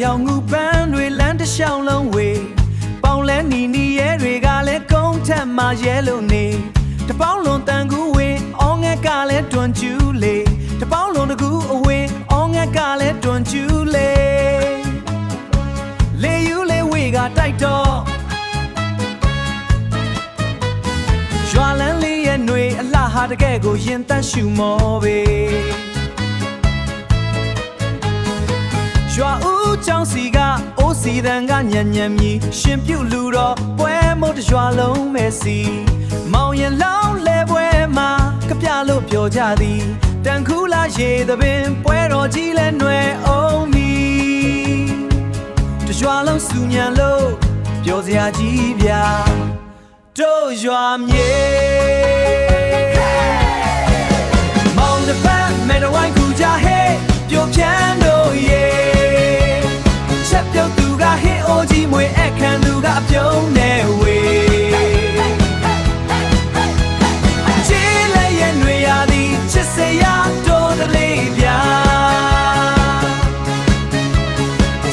ရောင်ငူပန်းတွေလမ်းတစ်လျှောက်လုံးဝေပေါင်လဲနီရဲတွေကလည်းကုန်းထက်မှရဲလို့နေတပေါင်းလုံးတန်ကူဝေအော်ငက်ကလည်းတွန်ကျူးလေတပေါင်းလုံးတကူအဝေအော်ငက်ကလည်းတွန်ကျူးလေလေယူလေဝေကတိုက်တော့ရွာလန်းလေးရဲ့ຫນွေအလှဟာတကယ်ကိုရင်သက်ရှူမောပဲရွာဦးချောင်းစီကအိုးစီတန်ကညံ့ညံ့မြည်ရှင်ပြုတ်လူတော်ပွဲမို့တရွာလုံးမဲစီမောင်ရင်လောင်းလဲပွဲမှာကပြလို့ပြောကြသည်တန်ခူလာရေသပင်ပွဲတော်ကြီးလဲຫນွယ်အောင်မီတရွာလုံးစုညံလို့ပြောစရာကြီးဗျာတို့ရွာမြေမောင်တစ်ဖက်မဲတော်ဝိုင်းကူကြဟဲ့ပြိုပြန်းတို့ရေချက်ပြုတ်သူကဟင်းအိုကြီးမွေအခန့်သူကအပြုံးနဲ့ဝေချီလည်းရဲ့ຫນွေရသည်ချစ်စရာတို့တလေးဗျာ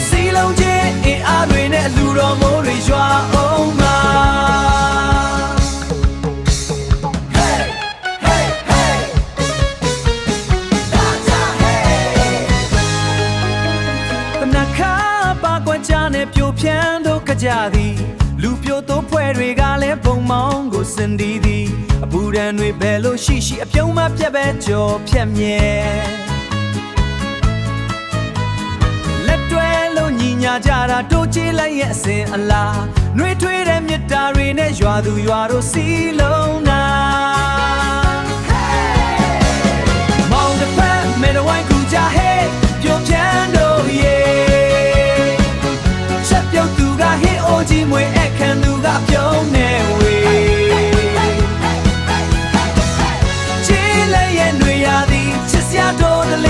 စီလုံးချင်းအင်အားတွေနဲ့လူတော်မိုးတွေရွာအောင်မှာပြိုပြန်းတို့ကြသည်လူပြိုတို့ဖွဲ့တွေကလည်းဘုံမောင်းကိုစင်ဒီသည်အပူဒဏ်တွေဘယ်လိုရှိရှိအပြုံးမပြတ်ပဲကြော်ဖြတ်မြဲလက်တွဲလို့ညီညာကြတာတို့ကြည်လိုက်ရဲ့အစဉ်အလားနှွေးထွေးတဲ့မြတ်တာတွေနဲ့ရွာသူရွာတို့စီလုံးနာမောင်တစ်ဖက်မဲတော်ဝိုင်းကူကြဟဲ့ပြိုပြန်းတို့ရေပြုတ်သူကဟင်းအိုကြီးမွေအခန့်သူကပြုံးနေဝေချီလည်းရဲ့ຫນွေရသည်ချစ်စရာတို့တလေ